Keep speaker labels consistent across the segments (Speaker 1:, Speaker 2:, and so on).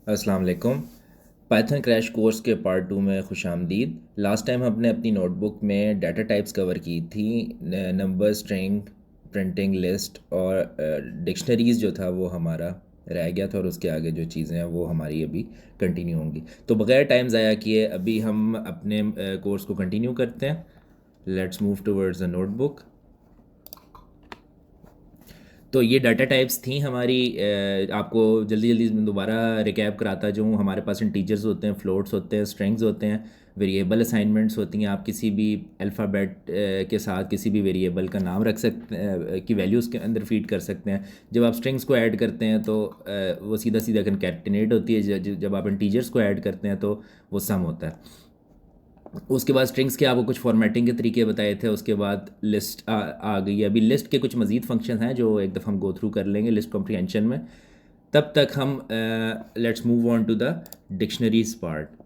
Speaker 1: अस्सलाम वालेकुम। Python crash course के पार्ट 2 में खुश आमदीद। लास्ट टाइम हमने अपनी नोटबुक में डाटा टाइप्स कवर की थी। नंबर, स्ट्रिंग, प्रिंटिंग, लिस्ट और डिक्शनरीज़ जो था वो हमारा रह गया था, और उसके आगे जो चीज़ें हैं वो हमारी अभी कंटिन्यू होंगी। तो बगैर टाइम ज़ाया किए अभी हम अपने कोर्स को कंटिन्यू करते हैं। Let's move towards the notebook. तो ये डाटा टाइप्स थी हमारी। आपको जल्दी जल्दी मैं दोबारा रिकैप कराता जाऊँ। हमारे पास इंटीजर्स होते हैं, फ्लोट्स होते हैं, स्ट्रिंग्स होते हैं, वेरिएबल असाइनमेंट्स होती हैं। आप किसी भी अल्फ़ाबेट के साथ किसी भी वेरिएबल का नाम रख सकते हैं, की वैल्यूज़ के अंदर फीड कर सकते हैं। जब आप स्ट्रिंग्स को ऐड करते हैं तो वो सीधा सीधा कनकैटिनेट होती है। जब आप इंटीजर्स को ऐड करते हैं तो वो सम होता है। उसके बाद स्ट्रिंग्स के आपको कुछ फॉर्मेटिंग के तरीके बताए थे। उसके बाद लिस्ट आ गई। अभी लिस्ट के कुछ मज़ीद फंक्शन हैं जो एक दफ़ा हम गो थ्रू कर लेंगे लिस्ट कॉम्प्रिहेंशन में। तब तक हम let's move on to the dictionaries part.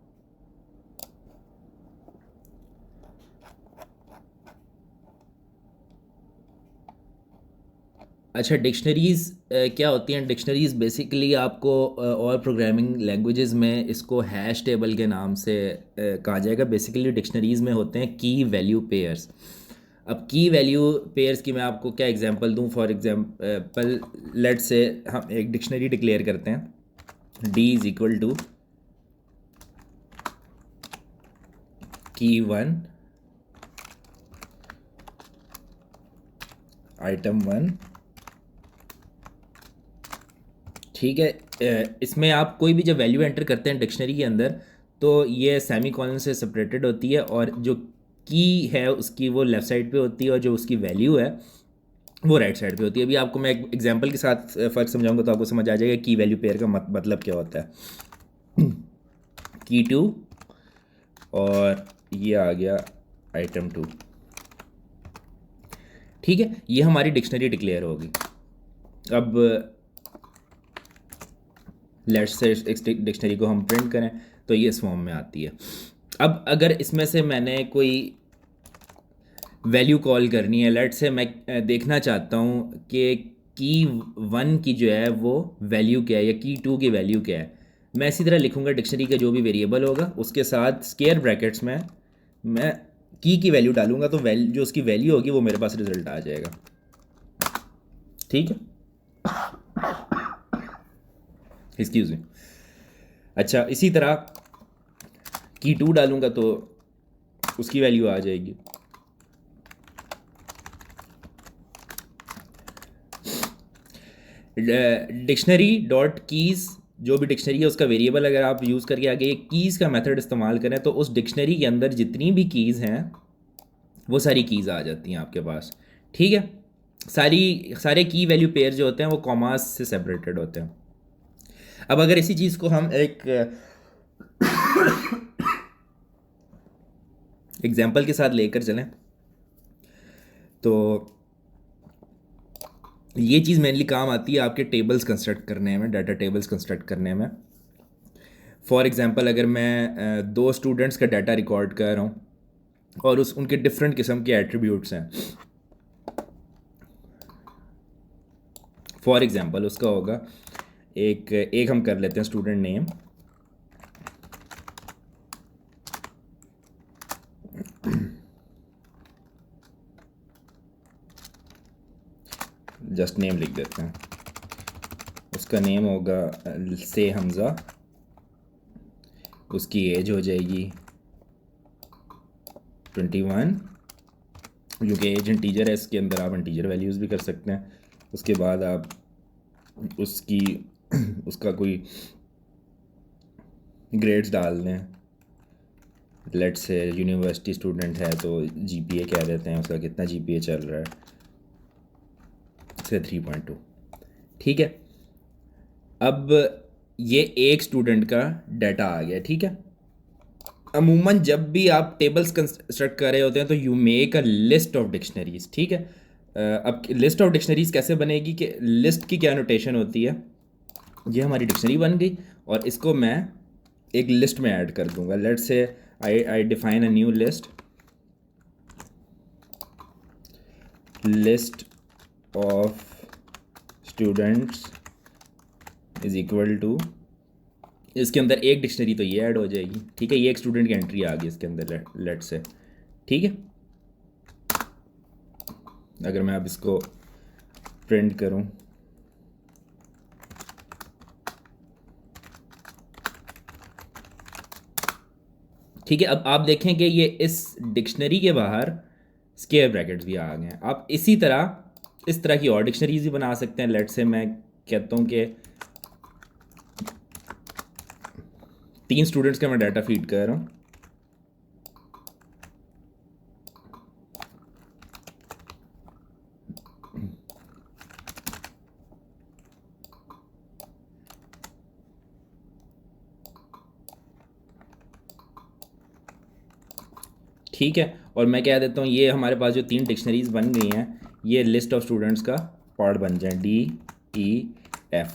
Speaker 1: अच्छा, डिक्शनरीज़ क्या होती हैं? डिक्शनरीज़ बेसिकली आपको और प्रोग्रामिंग लैंग्वेजेस में इसको हैश टेबल के नाम से कहा जाएगा। बेसिकली डिक्शनरीज़ में होते हैं की वैल्यू पेयर्स। अब की वैल्यू पेयर्स की मैं आपको क्या एग्जांपल दूं? फॉर एग्जांपल लेट्स से हम एक डिक्शनरी डिक्लेयर करते हैं। डी इज़ इक्वल टू की वन, आइटम वन। ठीक है। इसमें आप कोई भी जब वैल्यू एंटर करते हैं डिक्शनरी के अंदर, तो ये सेमी कॉलन से सेपरेटेड होती है, और जो की है उसकी वो लेफ़्ट साइड पे होती है, और जो उसकी वैल्यू है वो राइट साइड पे होती है। अभी आपको मैं एक एग्जांपल के साथ फ़र्क समझाऊंगा तो आपको समझ आ जाएगा की वैल्यू पेयर का मतलब क्या होता है। की टू, और ये आ गया आइटम टू। ठीक है, ये हमारी डिक्शनरी डिक्लेयर होगी। अब लेट्स से इस डिक्शनरी को हम प्रिंट करें तो ये इस फॉर्म में आती है। अब अगर इसमें से मैंने कोई वैल्यू कॉल करनी है, लेट से मैं देखना चाहता हूँ कि की वन की जो है वो वैल्यू क्या है या की टू की वैल्यू क्या है। मैं इसी तरह लिखूँगा डिक्शनरी का जो भी वेरिएबल होगा उसके साथ स्केयर ब्रैकेट्स में मैं की वैल्यू डालूंगा, तो जो उसकी वैल्यू होगी वो मेरे पास रिजल्ट आ जाएगा। ठीक है, एक्सक्यूज मी। अच्छा, इसी तरह की टू डालूंगा तो उसकी वैल्यू आ जाएगी। डिक्शनरी डॉट कीज़, जो भी डिक्शनरी है उसका वेरिएबल अगर आप यूज़ करके आगे कीज़ का मेथड इस्तेमाल करें तो उस डिक्शनरी के अंदर जितनी भी कीज़ हैं वो सारी कीज़ आ जाती हैं आपके पास। ठीक है, सारे की वैल्यू पेयर जो होते हैं वो कॉमास से सेपरेटेड होते हैं। अब अगर इसी चीज़ को हम एक एग्जाम्पल के साथ लेकर चलें तो ये चीज़ मेनली काम आती है आपके टेबल्स कंस्ट्रक्ट करने में, डाटा टेबल्स कंस्ट्रक्ट करने में। फॉर एग्ज़ाम्पल, अगर मैं दो स्टूडेंट्स का डाटा रिकॉर्ड कर रहा हूँ और उस उनके डिफरेंट किस्म के एट्रीब्यूट्स हैं। फॉर एग्ज़ाम्पल उसका होगा एक एक हम कर लेते हैं स्टूडेंट नेम। जस्ट नेम लिख देते हैं। उसका नेम होगा से हमज़ा। उसकी एज हो जाएगी 21, क्योंकि एज इंटीजर है, इसके अंदर आप इंटीजर वैल्यूज़ भी कर सकते हैं। उसके बाद आप उसकी उसका कोई ग्रेड्स डाल दें। लेट्स से यूनिवर्सिटी स्टूडेंट है तो जीपीए कह देते हैं, उसका कितना जीपीए चल रहा है, से 3.2। ठीक है, अब ये एक स्टूडेंट का डाटा आ गया। ठीक है, अमूमन जब भी आप टेबल्स कंस्ट्रक्ट कर रहे होते हैं तो you make a list of dictionaries. ठीक है, अब लिस्ट ऑफ डिक्शनरीज कैसे बनेगी कि लिस्ट की क्या नोटेशन होती है। ये हमारी डिक्शनरी बन गई और इसको मैं एक लिस्ट में ऐड कर दूंगा। Let's say I define a new list, list of students is equal to, इसके अंदर एक डिक्शनरी तो ये ऐड हो जाएगी, ठीक है, ये एक स्टूडेंट की एंट्री आ गई इसके अंदर, लेट से, ठीक है। अगर मैं अब इसको प्रिंट करूं, ठीक है, अब आप देखें कि ये इस डिक्शनरी के बाहर स्क्वायर ब्रैकेट्स भी आ गए हैं। आप इसी तरह इस तरह की और डिक्शनरीज भी बना सकते हैं। लेट से मैं कहता हूँ कि 3 स्टूडेंट्स का मैं डाटा फीड कर रहा हूँ, ठीक है, और मैं कह देता हूँ ये हमारे पास जो 3 डिक्शनरीज बन गई हैं, ये लिस्ट ऑफ स्टूडेंट्स का पार्ट बन जाए, DEF।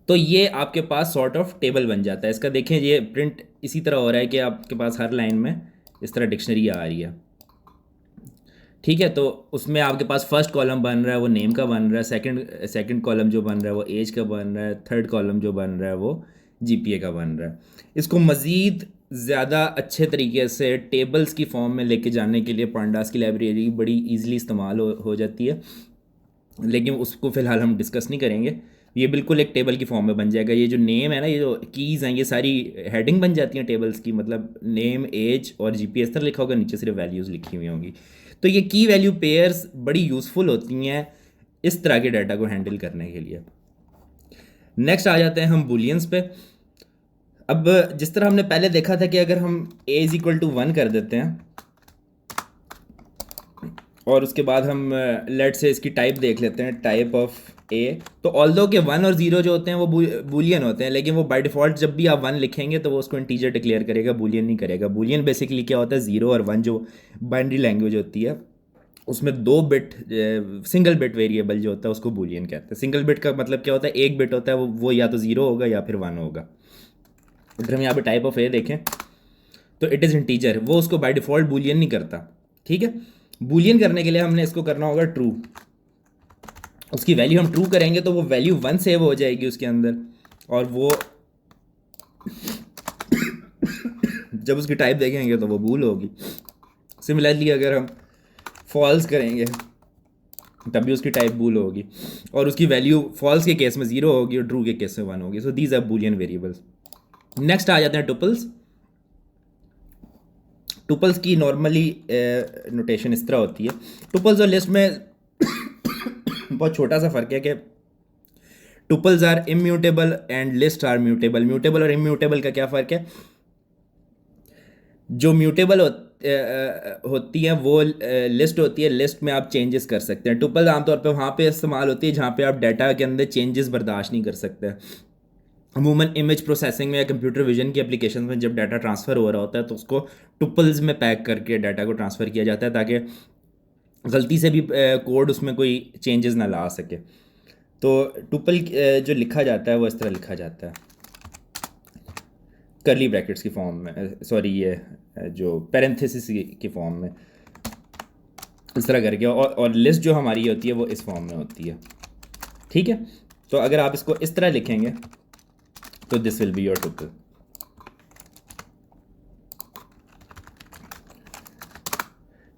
Speaker 1: तो ये आपके पास सॉर्ट ऑफ टेबल बन जाता है इसका। देखें ये प्रिंट इसी तरह हो रहा है कि आपके पास हर लाइन में इस तरह डिक्शनरी आ रही है, ठीक है। तो उसमें आपके पास फर्स्ट कॉलम बन रहा है वो नेम का बन रहा है, सेकंड कॉलम जो बन रहा है वो एज का बन रहा है, थर्ड कॉलम जो बन रहा है वो GPA का बन रहा है। इसको मज़ीद ज़्यादा अच्छे तरीके से टेबल्स की फॉर्म में लेके जाने के लिए पांडास की लाइब्रेरी बड़ी ईजिली इस्तेमाल हो जाती है, लेकिन उसको फ़िलहाल हम डिस्कस नहीं करेंगे। ये बिल्कुल एक टेबल की फॉर्म में बन जाएगा। ये जो नेम है ना, ये जो कीज़ हैं, ये सारी हेडिंग बन जाती हैं टेबल्स की, मतलब नेम, एज और GPA इस तरह लिखा होगा, नीचे सिर्फ वैल्यूज़ लिखी हुई होंगी। तो ये की वैल्यू पेयर्स बड़ी यूज़फुल होती हैं इस तरह के डाटा को हैंडल करने के लिए। नेक्स्ट आ जाते हैं हम बुलियंस पे। अब जिस तरह हमने पहले देखा था कि अगर हम a इज़ इक्वल टू 1 कर देते हैं और उसके बाद हम लेट से इसकी टाइप देख लेते हैं, टाइप ऑफ a, तो ऑल्दो के 1 और 0 जो होते हैं वो बूलियन होते हैं, लेकिन वो बाय डिफ़ॉल्ट जब भी आप 1 लिखेंगे तो वो उसको इंटीजर डिक्लेयर करेगा, बूलियन नहीं करेगा। बूलियन बेसिकली क्या होता है, 0 और 1 जो बाइनरी लैंग्वेज होती है उसमें 2 बिट सिंगल बिट वेरिएबल जो होता है उसको बूलियन कहते हैं। सिंगल बिट का मतलब क्या होता है, एक बिट होता है, वो या तो 0 होगा या फिर 1 होगा। अगर हम यहाँ पे टाइप ऑफ a देखें तो इट इज़ इंटीजर, वो उसको बाय डिफ़ॉल्ट बूलियन नहीं करता, ठीक है। बूलियन करने के लिए हमने इसको करना होगा ट्रू। उसकी वैल्यू हम ट्रू करेंगे तो वो वैल्यू 1 सेव हो जाएगी उसके अंदर, और वो जब उसकी टाइप देखेंगे तो वो बूल होगी। सिमिलरली अगर हम फॉल्स करेंगे तब भी उसकी टाइप बूल होगी, और उसकी वैल्यू फॉल्स के केस में 0 होगी और ट्रू के केस में 1 होगी। So these are Boolean variables. Next आ जाते हैं टुपल्स। टुपल्स की नॉर्मली नोटेशन इस तरह होती है। टुपल्स और लिस्ट में बहुत छोटा सा फ़र्क है कि tuples are immutable and list are mutable. Mutable और इम्यूटेबल का क्या फ़र्क है, जो म्यूटेबल होती है वो लिस्ट होती है, लिस्ट में आप चेंजेस कर सकते हैं। टुपल आमतौर पे वहाँ पे इस्तेमाल होती है जहाँ पे आप डाटा के अंदर चेंजेस बर्दाश्त नहीं कर सकते। अमूमन इमेज प्रोसेसिंग में या कंप्यूटर विजन की एप्लीकेशन में जब डाटा ट्रांसफ़र हो रहा होता है तो उसको टुपल्स में पैक करके डाटा को ट्रांसफ़र किया जाता है ताकि गलती से भी कोड उसमें कोई चेंजेस ना ला सके। तो टुपल जो लिखा जाता है वो इस तरह लिखा जाता है, करली ब्रैकेट्स की फॉर्म में, सॉरी ये जो पैरेंथेसिस की फॉर्म में, इस तरह करके, और लिस्ट जो हमारी होती है वो इस फॉर्म में होती है, ठीक है। तो अगर आप इसको इस तरह लिखेंगे तो this will be your tuple,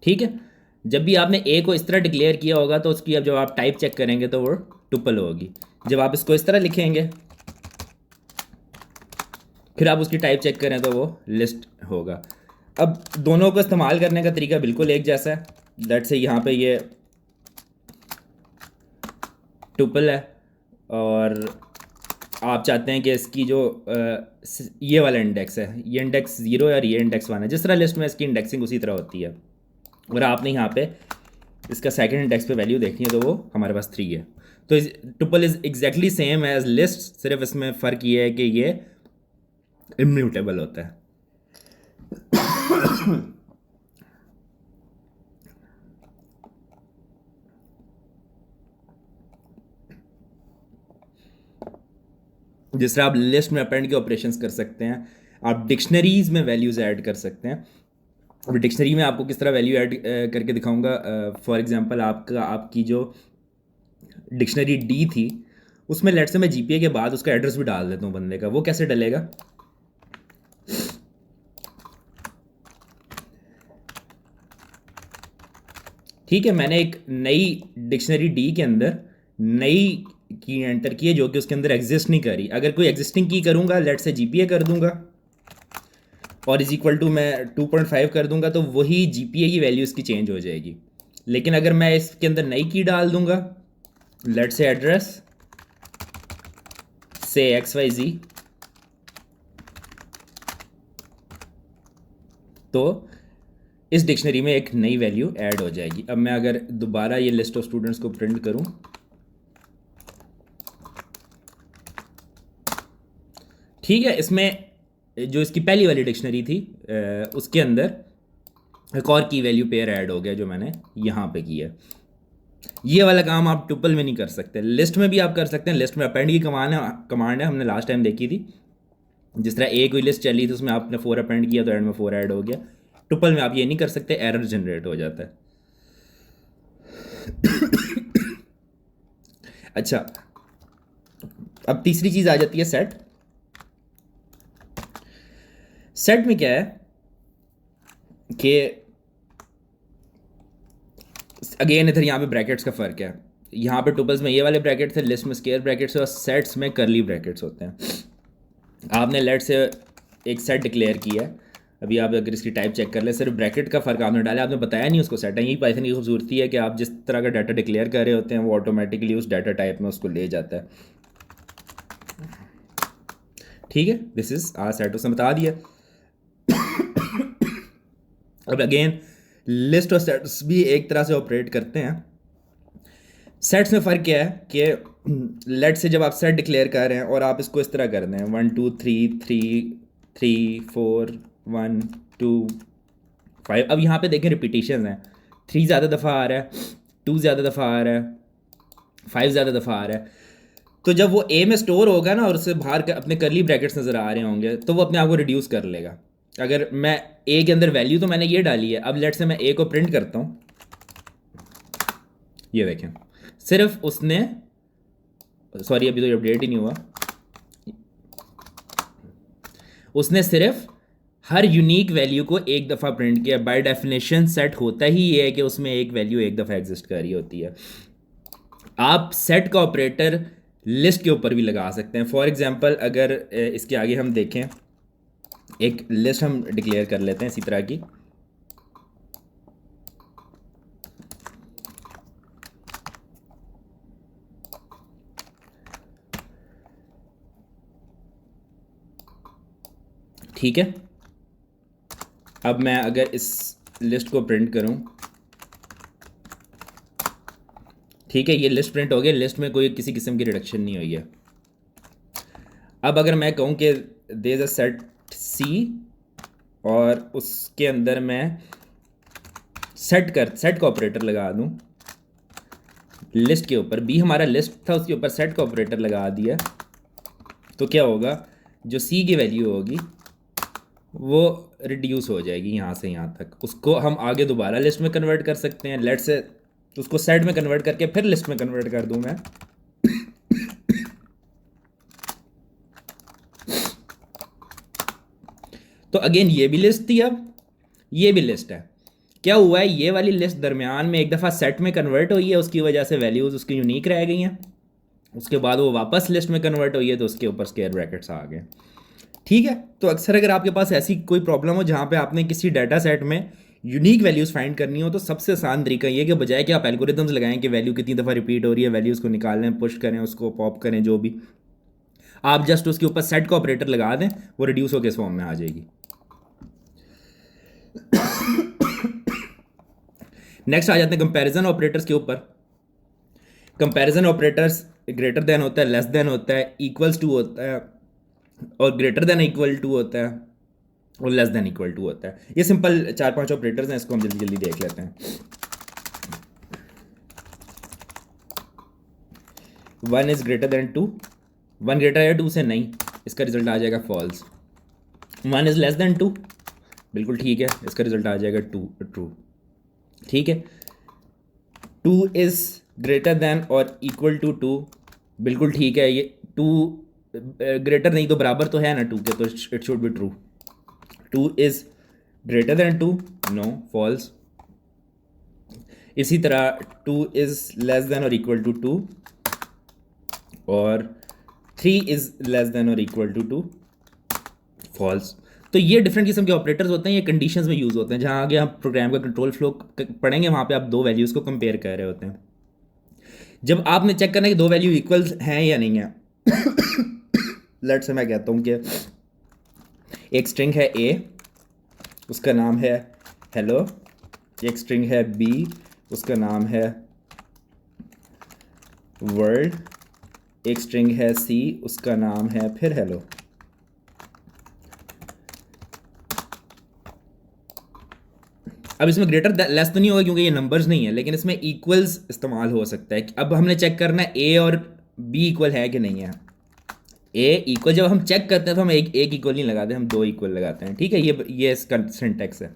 Speaker 1: ठीक है। जब भी आपने a को इस तरह डिक्लेयर किया होगा तो उसकी अब जब आप टाइप चेक करेंगे तो वो टुपल होगी। जब आप इसको इस तरह लिखेंगे फिर आप उसकी टाइप चेक करें तो वो लिस्ट होगा। अब दोनों को इस्तेमाल करने का तरीका बिल्कुल एक जैसा है। दैट से यहाँ पे ये टुपल है और आप चाहते हैं कि इसकी जो ये वाला इंडेक्स है, ये इंडेक्स 0 और ये इंडेक्स 1 है। जिस तरह लिस्ट में इसकी इंडेक्सिंग उसी तरह होती है। अगर आपने यहाँ पे इसका सेकंड इंडेक्स पे वैल्यू देखनी है तो वो हमारे पास 3 है। तो tuple is exactly same as list, सिर्फ इसमें फ़र्क ये है कि ये इम्यूटेबल होता है। जिस तरह आप लिस्ट में अपेंड के ऑपरेशंस कर सकते हैं, आप डिक्शनरीज में वैल्यूज़ ऐड कर सकते हैं। अब डिक्शनरी में आपको किस तरह वैल्यू ऐड करके दिखाऊंगा। फॉर एग्जांपल आपकी जो डिक्शनरी डी थी उसमें लेट से मैं जीपीए के बाद उसका एड्रेस भी डाल देता हूँ बंदे का, वो कैसे डलेगा? ठीक है, मैंने एक नई डिक्शनरी डी के अंदर नई की एंटर की है जो कि उसके अंदर एग्जिस्ट नहीं करी। अगर कोई एग्जिस्टिंग की करूँगा, लेट से जीपीए कर दूंगा और इज इक्वल टू मैं 2.5 कर दूंगा, तो वही जीपीए की वैल्यू इसकी चेंज हो जाएगी। लेकिन अगर मैं इसके अंदर नई की डाल दूंगा, लेट से एड्रेस से XYZ, तो इस डिक्शनरी में एक नई वैल्यू ऐड हो जाएगी। अब मैं अगर दोबारा ये लिस्ट ऑफ स्टूडेंट्स को प्रिंट करूं, ठीक है, इसमें जो इसकी पहली वाली डिक्शनरी थी उसके अंदर एक और की वैल्यू पेयर ऐड हो गया जो मैंने यहाँ पे किया। ये वाला काम आप टुपल में नहीं कर सकते, लिस्ट में भी आप कर सकते हैं। लिस्ट में अपेंड की कमांड है, हमने लास्ट टाइम देखी थी। जिस तरह ए कोई लिस्ट चली थी उसमें आपने 4 अपेंड किया तो एंड में 4 ऐड हो गया। टुपल में आप ये नहीं कर सकते, एरर जनरेट हो जाता है। अच्छा, अब तीसरी चीज़ आ जाती है सेट। सेट में क्या है कि अगेन इधर यहाँ पे ब्रैकेट्स का फ़र्क है। यहाँ पे टुपल्स में ये वाले ब्रैकेट थे, लिस्ट में स्क्वायर ब्रैकेट्स है और सेट्स में करली ब्रैकेट्स होते हैं। आपने लेट से एक सेट डिक्लेयर किया है, अभी आप अगर इसकी टाइप चेक कर ले, सिर्फ ब्रैकेट का फ़र्क आपने डाला, आपने बताया नहीं उसको सेट है। यही पाइथन की खूबसूरती है कि आप जिस तरह का डाटा डिक्लेयर कर रहे होते हैं वो ऑटोमेटिकली उस डाटा टाइप में उसको ले जाता है। ठीक है, दिस इज़ आर सेट, उसने बता दिया। अब अगेन लिस्ट और सेट्स भी एक तरह से ऑपरेट करते हैं। सेट्स में फ़र्क क्या है कि लेट से जब आप सेट डिक्लेयर कर रहे हैं और आप इसको इस तरह कर दें 1 2 3 3 3 4 1 2 5, अब यहाँ पे देखें रिपीटिशन हैं, 3 ज़्यादा दफ़ा आ रहा है, 2 ज़्यादा दफ़ा आ रहा है, 5 ज़्यादा दफ़ा आ रहा है। तो जब वो ए में स्टोर होगा ना और उससे बाहर अपने करली ब्रैकेट्स नज़र आ रहे होंगे तो वो अपने आप को रिड्यूस कर लेगा। अगर मैं ए के अंदर वैल्यू तो मैंने ये डाली है, अब लेट से मैं ए को प्रिंट करता हूँ, ये देखें सिर्फ उसने, सॉरी अभी तो अपडेट ही नहीं हुआ, उसने सिर्फ हर यूनिक वैल्यू को एक दफ़ा प्रिंट किया। बाय डेफिनेशन सेट होता ही ये है कि उसमें एक वैल्यू एक दफ़ा एग्जिस्ट कर रही होती है। आप सेट का ऑपरेटर लिस्ट के ऊपर भी लगा सकते हैं। फॉर एग्जांपल अगर इसके आगे हम देखें, एक लिस्ट हम डिक्लेयर कर लेते हैं इसी तरह की, ठीक है। अब मैं अगर इस लिस्ट को प्रिंट करूं, ठीक है, ये लिस्ट प्रिंट हो गया, लिस्ट में कोई किसी किस्म की रिडक्शन नहीं हुई है। अब अगर मैं कहूं कि देयर इज अ सेट सी और उसके अंदर मैं सेट का ऑपरेटर लगा दूं लिस्ट के ऊपर, बी हमारा लिस्ट था उसके ऊपर सेट का ऑपरेटर लगा दिया, तो क्या होगा, जो सी की वैल्यू होगी वो रिड्यूस हो जाएगी यहाँ से यहाँ तक। उसको हम आगे दोबारा लिस्ट में कन्वर्ट कर सकते हैं, लेट से उसको सेट में कन्वर्ट करके फिर लिस्ट में कन्वर्ट कर दूं मैं, तो अगेन ये भी लिस्ट थी, अब ये भी लिस्ट है। क्या हुआ है, ये वाली लिस्ट दरमियान में एक दफ़ा सेट में कन्वर्ट हुई है, उसकी वजह से वैल्यूज़ उसकी यूनिक रह गई हैं। उसके बाद वो वापस लिस्ट में कन्वर्ट हुई है तो उसके ऊपर स्क्वायर ब्रैकेट्स आ गए। ठीक है, तो अक्सर अगर आपके पास ऐसी कोई प्रॉब्लम हो जहाँ पे आपने किसी डाटा सेट में यूनिक वैल्यूज़ फाइंड करनी हो, तो सबसे आसान तरीका ये कि बजाय कि आप एल्गोरिथम्स लगाएं कि वैल्यू कितनी दफ़ा रिपीट हो रही है, वैल्यूज़ को निकालें, पुश करें, उसको पॉप करें, जो भी, आप जस्ट उसके ऊपर सेट का ऑपरेटर लगा दें, वो रिड्यूस होकर इस फॉर्म में आ जाएगी। नेक्स्ट आ जाते हैं कंपैरिजन ऑपरेटर्स के ऊपर। कंपैरिजन ऑपरेटर्स ग्रेटर देन होता है, लेस देन होता है, इक्वल्स टू होता है, और ग्रेटर देन इक्वल टू होता है, और लेस देन इक्वल टू होता है। ये सिंपल 4-5 ऑपरेटर्स हैं, इसको हम जल्दी जल्दी देख लेते हैं। 1 इज ग्रेटर देन 2, 1 ग्रेटर है 2 से, नहीं, इसका रिजल्ट आ जाएगा फॉल्स। 1 इज लेस देन 2, बिल्कुल ठीक है, इसका रिजल्ट आ जाएगा ट्रू। ठीक है, 2 इज ग्रेटर देन और इक्वल टू 2, बिल्कुल ठीक है। ये टू ग्रेटर नहीं तो बराबर तो है ना टू के, तो it should be true. Two is greater than two, no, false. इसी तरह टू इज़ लेस देन और इक्वल टू टू, और थ्री इज़ लेस देन और इक्वल टू टू, फॉल्स। तो ये डिफरेंट किस्म के ऑपरेटर्स होते हैं, ये कंडीशंस में यूज़ होते हैं। जहाँ आगे आप प्रोग्राम का कंट्रोल फ्लो पढ़ेंगे वहाँ पे आप दो वैल्यूज़ को कंपेयर कर रहे होते हैं। जब आपने चेक करना है कि दो वैल्यू इक्वल्स हैं या नहीं है, लेट से मैं कहता हूँ कि एक स्ट्रिंग है ए, उसका नाम है हेलो। एक स्ट्रिंग है बी, उसका नाम है वर्ल्ड। एक स्ट्रिंग है सी, उसका नाम है फिर हेलो। अब इसमें ग्रेटर लेस तो नहीं होगा क्योंकि ये नंबर्स नहीं है, लेकिन इसमें इक्वल्स इस्तेमाल हो सकता है। अब हमने चेक करना है ए और बी इक्वल है कि नहीं है। ए इक्वल जब हम चेक करते हैं तो हम एक इक्वल नहीं लगाते, हम दो इक्वल लगाते हैं। ठीक है, ये इसका सिंटैक्स है।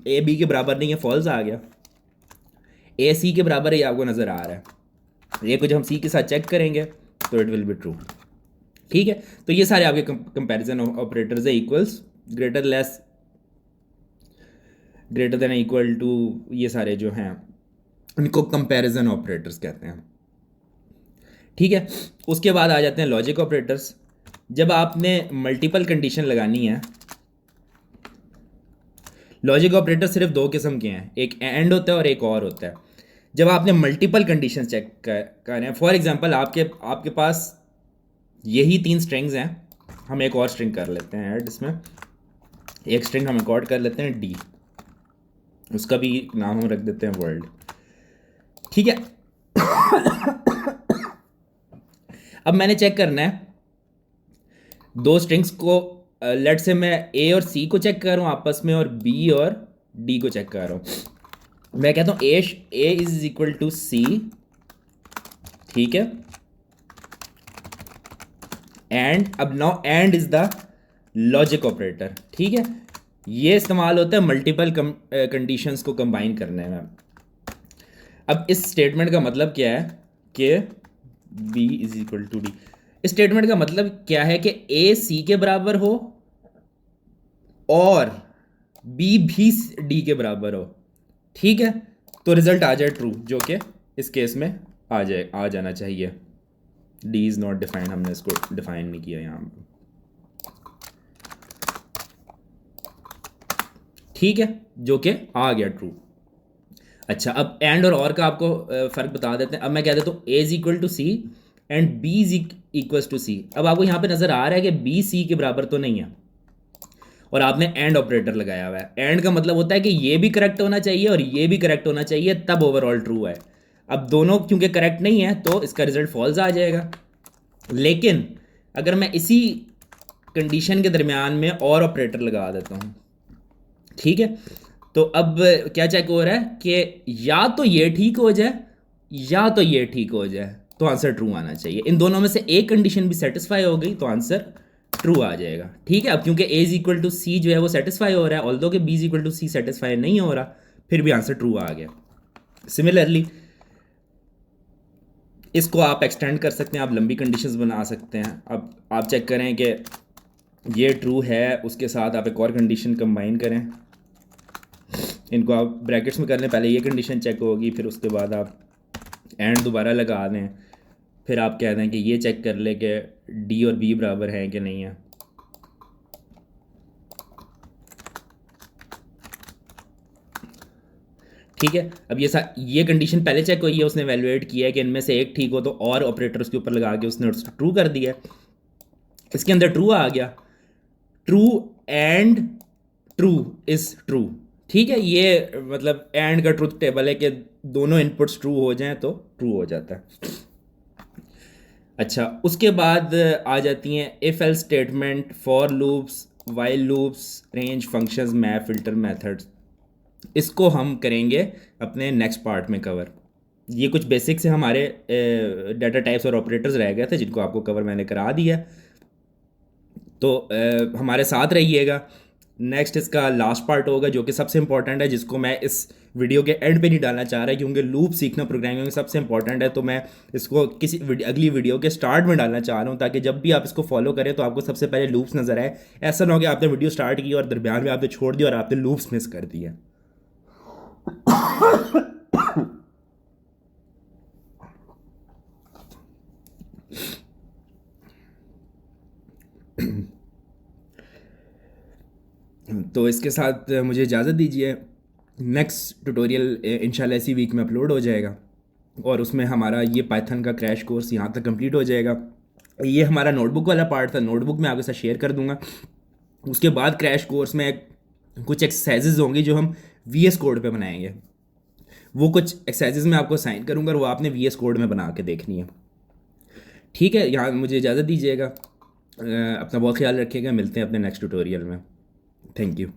Speaker 1: ए बी के बराबर नहीं है, फॉल्स आ गया। ए सी के बराबर ही आपको नज़र आ रहा है, ये को जब हम सी के साथ चेक करेंगे तो इट विल बी ट्रू। ठीक है, तो ये सारे आपके कंपैरिजन ऑपरेटर्स है। Equals, greater less, greater than equal to, ये सारे जो हैं इनको कंपैरिजन ऑपरेटर्स कहते हैं। ठीक है, उसके बाद आ जाते हैं लॉजिक ऑपरेटर्स। जब आपने मल्टीपल कंडीशन लगानी है, लॉजिक ऑपरेटर सिर्फ दो किस्म के हैं, एक एंड होता है और एक और होता है। जब आपने मल्टीपल कंडीशन चेक कर रहे हैं, फॉर एग्जांपल आपके पास यही तीन स्ट्रिंग्स हैं, हम एक और स्ट्रिंग कर लेते हैं ऐड इसमें। एक स्ट्रिंग हम रिकॉर्ड कर लेते हैं डी, उसका भी नाम हम रख देते हैं वर्ल्ड। ठीक है, अब मैंने चेक करना है दो स्ट्रिंग्स को। लेट से मैं ए और सी को चेक कर रहा हूँ आपस में, और बी और डी को चेक कर रहा हूँ। मैं कहता हूँ ए इज इक्वल टू सी। ठीक है, एंड, अब now and is the logic operator. ठीक है, ये इस्तेमाल होता है मल्टीपल कंडीशंस को कंबाइन करने में। अब इस स्टेटमेंट का मतलब क्या है कि B is equal to D. इस स्टेटमेंट का मतलब क्या है कि ए सी के बराबर हो और बी भी डी के बराबर हो। ठीक है, तो रिजल्ट आ जाए ट्रू, जो कि इस केस में आ जाना चाहिए। डी इज नॉट डिफाइंड, हमने इसको डिफाइन नहीं किया यहाँ पर। ठीक है, जो कि आ गया ट्रू। अच्छा, अब एंड और का आपको फ़र्क बता देते हैं। अब मैं कह देता हूँ A is equal to C and B is equal to C. अब आपको यहाँ पे नज़र आ रहा है कि बी सी के बराबर तो नहीं है, और आपने एंड ऑपरेटर लगाया हुआ है। एंड का मतलब होता है कि ये भी करेक्ट होना चाहिए और ये भी करेक्ट होना चाहिए, तब ओवरऑल ट्रू है। अब दोनों क्योंकि करेक्ट नहीं है तो इसका रिजल्ट फॉल्स आ जाएगा। लेकिन अगर मैं इसी कंडीशन के दरमियान में और ऑपरेटर लगा देता हूँ, ठीक है, तो अब क्या चेक हो रहा है कि या तो ये ठीक हो जाए या तो ये ठीक हो जाए, तो आंसर ट्रू आना चाहिए। इन दोनों में से एक कंडीशन भी सेटिस्फाई हो गई तो आंसर ट्रू आ जाएगा। ठीक है, अब क्योंकि A is equal to C जो है वो सेटिस्फाई हो रहा है, ऑल्दो कि B is equal to C satisfy नहीं हो रहा, फिर भी आंसर ट्रू आ गया। सिमिलरली इसको आप एक्सटेंड कर सकते हैं, आप लंबी कंडीशंस बना सकते हैं। अब आप चेक करें कि ये ट्रू है, उसके साथ आप एक और कंडीशन कंबाइन करें। इनको आप ब्रैकेट्स में कर लें, पहले ये कंडीशन चेक होगी, फिर उसके बाद आप एंड दोबारा लगा दें, फिर आप कह दें कि ये चेक कर ले कि डी और बी बराबर हैं कि नहीं है। ठीक है, अब ये कंडीशन पहले चेक हुई है, उसने वैल्यूएट किया है कि इनमें से एक ठीक हो, तो और ऑपरेटर उसके ऊपर लगा के उसने ट्रू कर दिया। इसके अंदर ट्रू आ गया, true and true is true. ठीक है, ये मतलब एंड का ट्रूथ टेबल है कि दोनों इनपुट्स ट्रू हो जाएं तो ट्रू हो जाता है। अच्छा, उसके बाद आ जाती हैं if else statement, for loops, while loops, range functions, map, filter, methods. इसको हम करेंगे अपने नेक्स्ट पार्ट में कवर। ये कुछ बेसिक से हमारे डाटा टाइप्स और ऑपरेटर्स रह गए थे जिनको आपको कवर मैंने करा दिया, तो हमारे साथ रहिएगा। नेक्स्ट इसका लास्ट पार्ट होगा जो कि सबसे इंपॉर्टेंट है, जिसको मैं इस वीडियो के एंड पे नहीं डालना चाह रहा, क्योंकि लूप सीखना प्रोग्रामिंग में सबसे इंपॉर्टेंट है। तो मैं इसको किसी अगली वीडियो के स्टार्ट में डालना चाह रहा हूँ, ताकि जब भी आप इसको फॉलो करें तो आपको सबसे पहले लूप्स नजर आए। ऐसा ना हो कि आपने वीडियो स्टार्ट की और दरमियान में आपने छोड़ दिया और आपने लूप्स मिस कर दिया। तो इसके साथ मुझे इजाज़त दीजिए। नेक्स्ट ट्यूटोरियल इंशाल्लाह इसी वीक में अपलोड हो जाएगा, और उसमें हमारा ये पाइथन का क्रैश कोर्स यहाँ तक कंप्लीट हो जाएगा। ये हमारा नोटबुक वाला पार्ट था, नोटबुक मैं आपके साथ शेयर कर दूंगा। उसके बाद क्रैश कोर्स में कुछ एक्सरसाइजेज होंगी जो हम वी एस कोड पे बनाएंगे। वो कुछ एक्सरसाइजेज मैं आपको साइन करूँगा और वो आपने वी एस कोड में बना के देखनी है। ठीक है, यहाँ मुझे इजाज़त दीजिएगा। अपना बहुत ख्याल रखिएगा, मिलते हैं अपने नेक्स्ट ट्यूटोरियल में। Thank you.